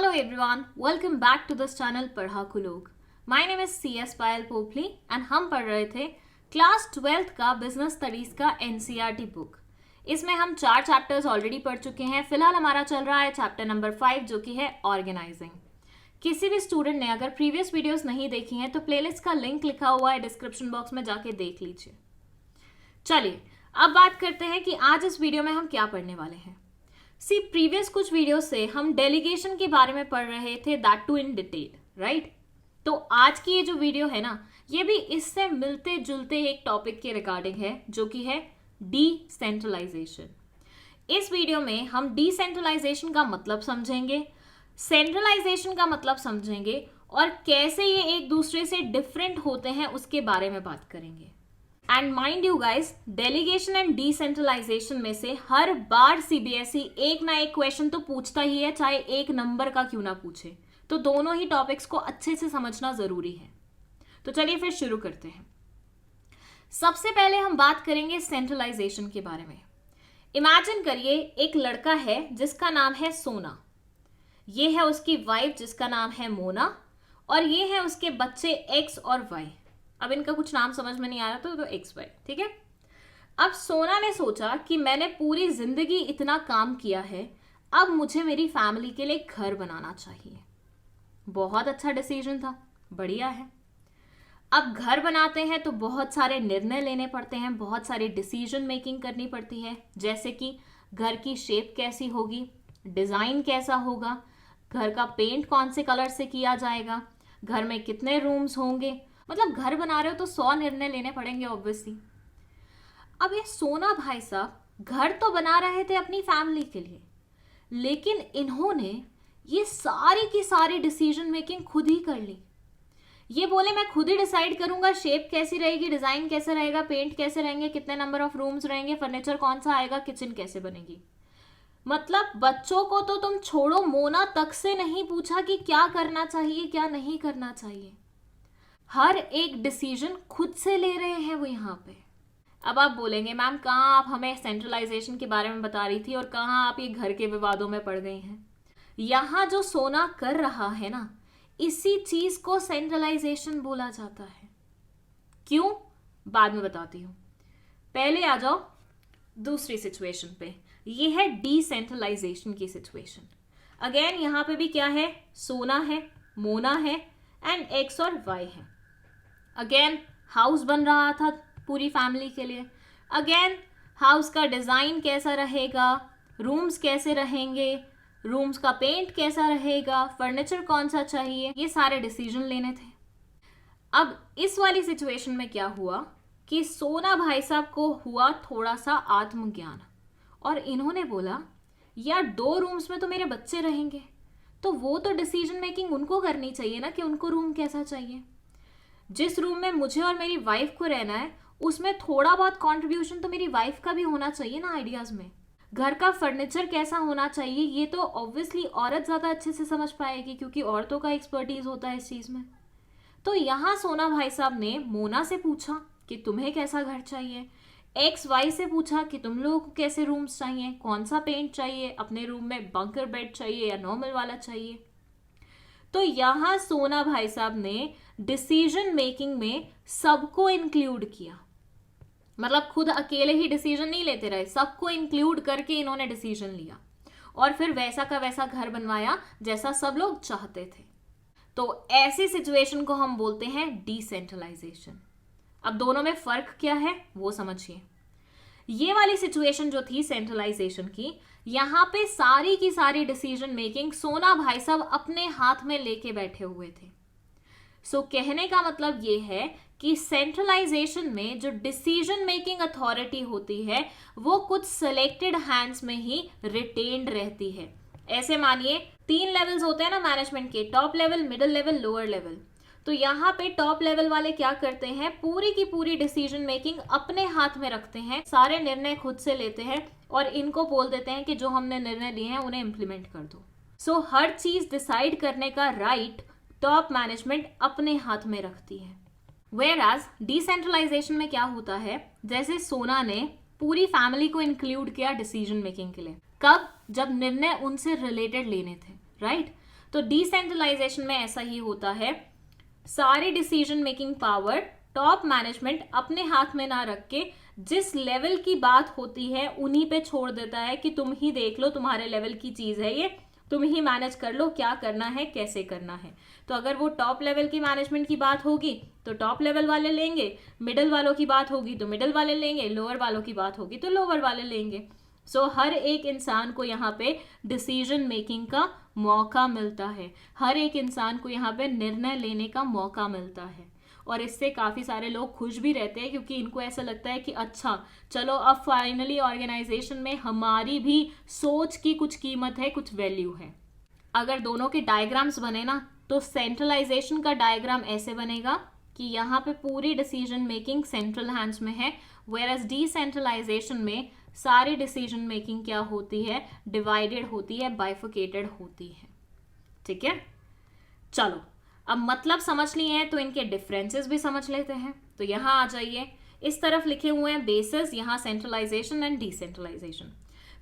Hello everyone, welcome back to this channel पढ़ाकू लोग. My name is CS Payal Popli and हम पढ़ रहे थे क्लास 12th का बिजनेस स्टडीज का NCERT बुक. इसमें हम 4 चैप्टर्स ऑलरेडी पढ़ चुके हैं. फिलहाल हमारा चल रहा है चैप्टर नंबर 5 जो कि है ऑर्गेनाइजिंग. किसी भी स्टूडेंट ने अगर प्रीवियस वीडियोस नहीं देखी हैं तो प्लेलिस्ट का लिंक लिखा हुआ है डिस्क्रिप्शन बॉक्स में, जाके देख लीजिए. चलिए अब बात करते हैं कि आज इस वीडियो में हम क्या पढ़ने वाले हैं. प्रीवियस कुछ वीडियो से हम डेलीगेशन के बारे में पढ़ रहे थे, that too in detail, right. तो आज की ये जो वीडियो है ना, ये भी इससे मिलते जुलते एक टॉपिक के रिगार्डिंग है जो कि है डिसेंट्रलाइजेशन. इस वीडियो में हम डिसेंट्रलाइजेशन का मतलब समझेंगे, सेंट्रलाइजेशन का मतलब समझेंगे और कैसे ये एक दूसरे से डिफरेंट होते हैं उसके बारे में बात करेंगे. And mind you guys, delegation and decentralisation में से हर बार सीबीएसई एक ना एक क्वेश्चन तो पूछता ही है, चाहे एक नंबर का क्यों ना पूछे. तो दोनों ही टॉपिक्स को अच्छे से समझना जरूरी है. तो चलिए फिर शुरू करते हैं. सबसे पहले हम बात करेंगे सेंट्रलाइजेशन के बारे में. इमेजिन करिए एक लड़का है जिसका नाम है सोना, ये है उसकी वाइफ जिसका नाम है मोना, और ये है उसके बच्चे एक्स और वाई. अब इनका कुछ नाम समझ में नहीं आ रहा तो एक्स वाई, ठीक है. अब सोना ने सोचा कि मैंने पूरी जिंदगी इतना काम किया है, अब मुझे मेरी फैमिली के लिए घर बनाना चाहिए. बहुत अच्छा डिसीजन था, बढ़िया है. अब घर बनाते हैं तो बहुत सारे निर्णय लेने पड़ते हैं, बहुत सारी डिसीजन मेकिंग करनी पड़ती है, जैसे कि घर की शेप कैसी होगी, डिजाइन कैसा होगा, घर का पेंट कौन से कलर से किया जाएगा, घर में कितने रूम्स होंगे. मतलब घर बना रहे हो तो 100 निर्णय लेने पड़ेंगे ऑब्वियसली. अब ये सोना भाई साहब घर तो बना रहे थे अपनी फैमिली के लिए, लेकिन इन्होंने ये सारी की सारी डिसीजन मेकिंग खुद ही कर ली. ये बोले मैं खुद ही डिसाइड करूंगा शेप कैसी रहेगी, डिजाइन कैसे रहेगा, पेंट कैसे रहेंगे, कितने नंबर ऑफ रूम्स रहेंगे, फर्नीचर कौन सा आएगा, किचन कैसे बनेगी. मतलब बच्चों को तो तुम छोड़ो, मोना तक से नहीं पूछा कि क्या करना चाहिए क्या नहीं करना चाहिए. हर एक डिसीजन खुद से ले रहे हैं वो यहाँ पे. अब आप बोलेंगे मैम कहाँ आप हमें सेंट्रलाइजेशन के बारे में बता रही थी और कहाँ आप ये घर के विवादों में पड़ गई हैं. यहाँ जो सोना कर रहा है ना, इसी चीज को सेंट्रलाइजेशन बोला जाता है. क्यों, बाद में बताती हूँ. पहले आ जाओ दूसरी सिचुएशन पे. ये है डिसेंट्रलाइजेशन की सिचुएशन. अगेन यहाँ पे भी क्या है, सोना है, मोना है एंड एक्स और वाई है. अगेन हाउस बन रहा था पूरी फैमिली के लिए. अगेन हाउस का डिजाइन कैसा रहेगा, रूम्स कैसे रहेंगे, रूम्स का पेंट कैसा रहेगा, फर्नीचर कौन सा चाहिए, ये सारे डिसीजन लेने थे. अब इस वाली सिचुएशन में क्या हुआ कि सोना भाई साहब को हुआ थोड़ा सा आत्मज्ञान और इन्होंने बोला यार 2 रूम्स में तो मेरे बच्चे रहेंगे, तो वो तो डिसीजन मेकिंग उनको करनी चाहिए ना कि उनको रूम कैसा चाहिए. जिस रूम में मुझे और मेरी वाइफ को रहना है उसमें थोड़ा बहुत कंट्रीब्यूशन तो मेरी वाइफ का भी होना चाहिए ना आइडियाज में. घर का फर्नीचर कैसा होना चाहिए ये तो ऑब्वियसली औरत ज्यादा अच्छे से समझ पाएगी क्योंकि औरतों का एक्सपर्टीज होता है इस चीज में. तो यहाँ सोना भाई साहब ने मोना से पूछा कि तुम्हें कैसा घर चाहिए, एक्स वाई से पूछा कि तुम लोगों को कैसे रूम्स चाहिए, कौन सा पेंट चाहिए, अपने रूम में बंकर बेड चाहिए या नॉर्मल वाला चाहिए. तो यहाँ सोना भाई साहब ने डिसीजन मेकिंग में सबको इंक्लूड किया. मतलब खुद अकेले ही डिसीजन नहीं लेते रहे, सबको इंक्लूड करके इन्होंने डिसीजन लिया और फिर वैसा का वैसा घर बनवाया जैसा सब लोग चाहते थे. तो ऐसी सिचुएशन को हम बोलते हैं डिसेंट्रलाइजेशन. अब दोनों में फर्क क्या है वो समझिए. ये वाली सिचुएशन जो थी सेंट्रलाइजेशन की, यहाँ पे सारी की सारी डिसीजन मेकिंग सोना भाई साहब अपने हाथ में लेके बैठे हुए थे. सो कहने का मतलब ये है कि सेंट्रलाइजेशन में जो डिसीजन मेकिंग अथॉरिटी होती है वो कुछ सिलेक्टेड हैंड्स में ही रिटेन्ड रहती है. ऐसे मानिए 3 लेवल्स होते हैं ना मैनेजमेंट के, top level, middle level, lower level. तो यहाँ पे टॉप लेवल वाले क्या करते हैं, पूरी की पूरी डिसीजन मेकिंग अपने हाथ में रखते हैं, सारे निर्णय खुद से लेते हैं और इनको बोल देते हैं कि जो हमने निर्णय लिए हैं उन्हें इंप्लीमेंट कर दो. सो हर चीज डिसाइड करने का राइट टॉप मैनेजमेंट अपने हाथ में रखती है. वेयर एज डिसेंट्रलाइजेशन में क्या होता है, जैसे सोना ने पूरी फैमिली को इंक्लूड किया डिसीजन मेकिंग के लिए. कब, जब निर्णय उनसे रिलेटेड लेने थे, राइट. तो डिसेंट्रलाइजेशन में ऐसा ही होता है, सारी decision making power top management अपने हाथ में ना रख के जिस लेवल की बात होती है उन्हीं पे छोड़ देता है कि तुम ही देख लो, तुम्हारे लेवल की चीज है ये, तुम ही मैनेज कर लो, क्या करना है कैसे करना है। तो अगर वो टॉप लेवल की मैनेजमेंट की बात होगी तो टॉप लेवल वाले लेंगे, मिडिल वालों की बात होगी तो मिडिल वाले लेंगे, लोअर वालों की बात होगी तो लोअर वाले लेंगे। सो हर एक इंसान को यहाँ पे डिसीजन मेकिंग का मौका मिलता है, हर एक इंसान को यहाँ पे निर्णय लेने का मौका मिलता है। और इससे काफ़ी सारे लोग खुश भी रहते हैं क्योंकि इनको ऐसा लगता है कि अच्छा चलो अब फाइनली ऑर्गेनाइजेशन में हमारी भी सोच की कुछ कीमत है, कुछ वैल्यू है। अगर दोनों के डायग्राम्स बने ना तो सेंट्रलाइजेशन का डायग्राम ऐसे बनेगा कि यहाँ पे पूरी डिसीजन मेकिंग सेंट्रल हैंड्स में है, वेयरएज डिसेंट्रलाइजेशन में सारी डिसीजन मेकिंग क्या होती है, डिवाइडेड होती है, बाइफिकेटेड होती है। ठीक है, चलो अब मतलब समझ लिए हैं तो इनके डिफरेंसेस भी समझ लेते हैं। तो यहाँ आ जाइए, इस तरफ लिखे हुए हैं बेसिस, यहाँ सेंट्रलाइजेशन एंड डिसेंट्रलाइजेशन।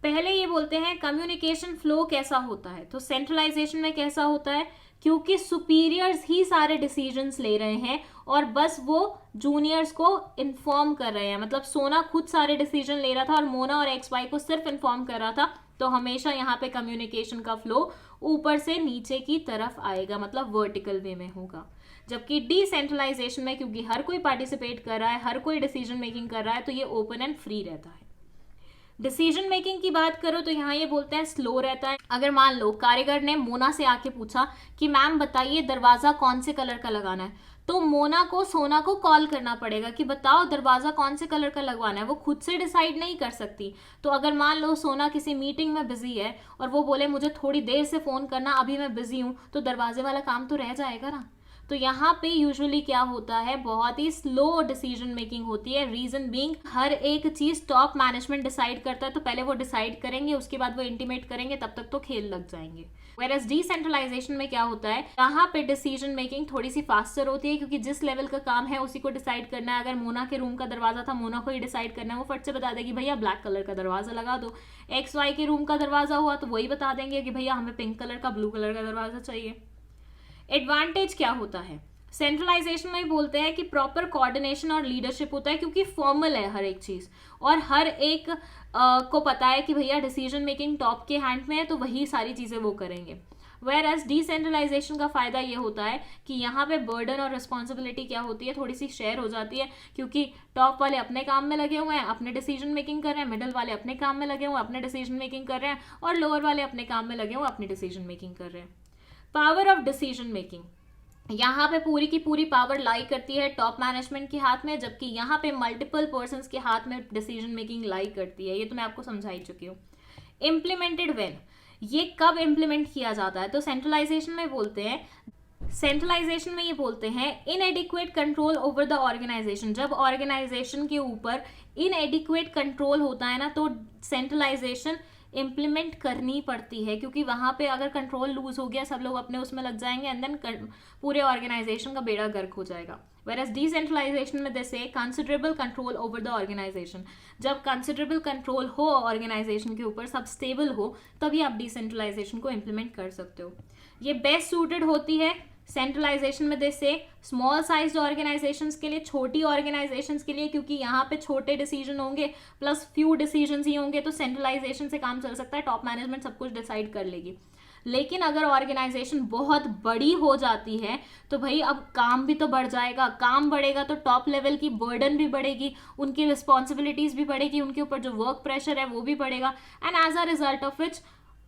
पहले ये बोलते हैं कम्युनिकेशन फ्लो कैसा होता है। तो सेंट्रलाइजेशन में कैसा होता है, क्योंकि सुपीरियर्स ही सारे डिसीजंस ले रहे हैं और बस वो जूनियर्स को इन्फॉर्म कर रहे हैं, मतलब सोना खुद सारे डिसीजन ले रहा था और मोना और एक्स वाई को सिर्फ इन्फॉर्म कर रहा था। तो हमेशा यहाँ पे कम्युनिकेशन का फ्लो ऊपर से नीचे की तरफ आएगा, मतलब वर्टिकल वे में होगा। जबकि डिसेंट्रलाइजेशन में क्योंकि हर कोई पार्टिसिपेट कर रहा है, हर कोई डिसीजन मेकिंग कर रहा है, तो ये ओपन एंड फ्री रहता है। डिसीजन मेकिंग की बात करो तो यहाँ ये बोलते हैं स्लो रहता है। अगर मान लो कारीगर ने मोना से आके पूछा कि मैम बताइए दरवाजा कौन से कलर का लगाना है, तो मोना को सोना को कॉल करना पड़ेगा कि बताओ दरवाजा कौन से कलर का लगवाना है, वो खुद से डिसाइड नहीं कर सकती। तो अगर मान लो सोना किसी मीटिंग में बिजी है और वो बोले मुझे थोड़ी देर से फोन करना, अभी मैं बिजी हूँ, तो दरवाजे वाला काम तो रह जाएगा ना। तो यहाँ पे यूजुअली क्या होता है, बहुत ही स्लो डिसीजन मेकिंग होती है। रीजन बीइंग हर एक चीज टॉप मैनेजमेंट डिसाइड करता है, तो पहले वो डिसाइड करेंगे, उसके बाद वो इंटीमेट करेंगे, तब तक तो खेल लग जाएंगे। Whereas डिसेंट्रलाइजेशन में क्या होता है, यहाँ पे डिसीजन मेकिंग थोड़ी सी फास्टर होती है क्योंकि जिस लेवल का काम है उसी को डिसाइड करना है। अगर मोना के रूम का दरवाजा था, मोना को ही डिसाइड करना है, वो फट से बता देगी भैया ब्लैक कलर का दरवाजा लगा दो। एक्स वाई के रूम का दरवाजा हुआ तो वही बता देंगे कि भैया हमें पिंक कलर का, ब्लू कलर का दरवाजा चाहिए। एडवांटेज क्या होता है, सेंट्रलाइजेशन में बोलते हैं कि प्रॉपर कोऑर्डिनेशन और लीडरशिप होता है क्योंकि फॉर्मल है हर एक चीज और हर एक को पता है कि भैया डिसीजन मेकिंग टॉप के हैंड में है तो वही सारी चीजें वो करेंगे। वेयर एज डिसेंट्रलाइजेशन का फायदा ये होता है कि यहाँ पे बर्डन और रिस्पॉन्सिबिलिटी क्या होती है, थोड़ी सी शेयर हो जाती है क्योंकि टॉप वाले अपने काम में लगे हुए हैं, अपने डिसीजन मेकिंग कर रहे हैं, मिडिल वाले अपने काम में लगे हुए हैं, अपने डिसीजन मेकिंग कर रहे हैं, और लोअर वाले अपने काम में लगे हुए अपनी डिसीजन मेकिंग कर रहे हैं। पावर ऑफ डिसीजन मेकिंग, यहाँ पे पूरी की पूरी पावर लाई करती है टॉप मैनेजमेंट के हाथ में, जबकि यहाँ पे मल्टीपल पर्संस के हाथ में डिसीजन मेकिंग लाई करती है। ये तो मैं आपको समझा ही चुकी हूँ। इम्प्लीमेंटेड वेल, ये कब इम्प्लीमेंट किया जाता है, तो सेंट्रलाइजेशन में बोलते हैं, सेंट्रलाइजेशन में ये बोलते हैं inadequate control over the organisation. जब ऑर्गेनाइजेशन के ऊपर इनएडिक्वेट कंट्रोल होता है ना तो सेंट्रलाइजेशन इम्प्लीमेंट करनी पड़ती है क्योंकि वहां पे अगर कंट्रोल लूज हो गया, सब लोग अपने उसमें लग जाएंगे एंड देन पूरे ऑर्गेनाइजेशन का बेड़ा गर्क हो जाएगा। Whereas डिसेंट्रलाइजेशन में जैसे considerable control over the organisation, जब कंसिडरेबल कंट्रोल हो ऑर्गेनाइजेशन के ऊपर, सब स्टेबल हो, तभी आप डिसेंट्रलाइजेशन को इम्प्लीमेंट कर सकते हो। ये बेस्ट सूटेड होती है सेंट्रलाइजेशन में जैसे स्मॉल साइज ऑर्गेनाइजेशंस के लिए, छोटी ऑर्गेनाइजेशंस के लिए, क्योंकि यहाँ पे छोटे डिसीजन होंगे प्लस फ्यू डिसीजंस ही होंगे तो सेंट्रलाइजेशन से काम चल सकता है, टॉप मैनेजमेंट सब कुछ डिसाइड कर लेगी। लेकिन अगर ऑर्गेनाइजेशन बहुत बड़ी हो जाती है तो भाई अब काम भी तो बढ़ जाएगा, काम बढ़ेगा तो टॉप लेवल की बर्डन भी बढ़ेगी, उनकी रिस्पॉन्सिबिलिटीज भी बढ़ेगी, उनके ऊपर जो वर्क प्रेशर है वो भी बढ़ेगा and as a result of which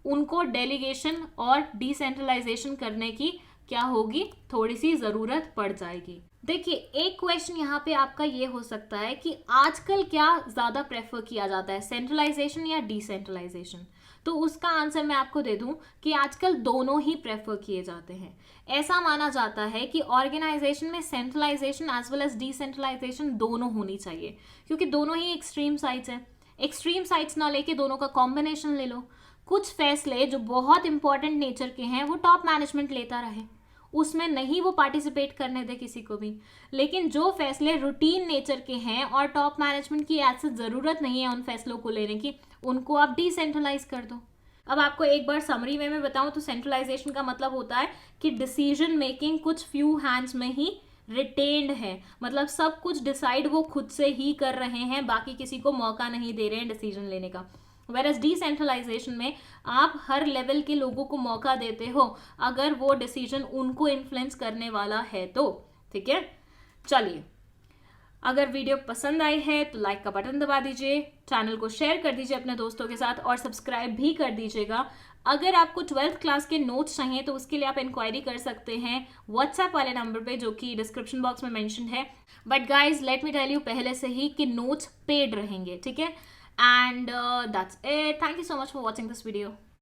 उनको डेलीगेशन और डिसेंट्रलाइजेशन करने की क्या होगी, थोड़ी सी जरूरत पड़ जाएगी। देखिए एक क्वेश्चन यहाँ पे आपका ये हो सकता है कि आजकल क्या ज्यादा प्रेफर किया जाता है, सेंट्रलाइजेशन या डिसेंट्रलाइजेशन। तो उसका आंसर मैं आपको दे दूं कि आजकल दोनों ही प्रेफर किए जाते हैं। ऐसा माना जाता है कि ऑर्गेनाइजेशन में centralisation as well as decentralisation दोनों होनी चाहिए क्योंकि दोनों ही एक्सट्रीम साइड्स हैं। एक्सट्रीम साइड्स ना लेके दोनों का कॉम्बिनेशन ले लो। कुछ फैसले जो बहुत इंपॉर्टेंट नेचर के हैं वो टॉप मैनेजमेंट लेता रहे, उसमें नहीं वो पार्टिसिपेट करने दे किसी को भी, लेकिन जो फैसले रूटीन नेचर के हैं और टॉप मैनेजमेंट की ऐसी ज़रूरत नहीं है उन फैसलों को लेने की, उनको आप डिसेंट्रलाइज कर दो। अब आपको एक बार समरी वे में बताऊं तो सेंट्रलाइजेशन का मतलब होता है कि डिसीजन मेकिंग कुछ फ्यू हैंड्स में ही रिटेन्ड है, मतलब सब कुछ डिसाइड वो खुद से ही कर रहे हैं, बाकी किसी को मौका नहीं दे रहे हैं डिसीजन लेने का। वेरएस डिसेंट्रलाइजेशन में आप हर लेवल के लोगों को मौका देते हो अगर वो डिसीजन उनको इन्फ्लुएंस करने वाला है तो। ठीक है, चलिए, अगर वीडियो पसंद आई है तो लाइक का बटन दबा दीजिए, चैनल को शेयर कर दीजिए अपने दोस्तों के साथ और सब्सक्राइब भी कर दीजिएगा। अगर आपको 12th क्लास के नोट्स चाहिए तो उसके लिए आप इंक्वायरी कर सकते हैं व्हाट्सएप वाले नंबर पे जो कि डिस्क्रिप्शन बॉक्स में मेंशन है। But guys let me tell you पहले से ही कि नोट्स पेड रहेंगे, ठीक है। And that's it, thank you so much for watching this video.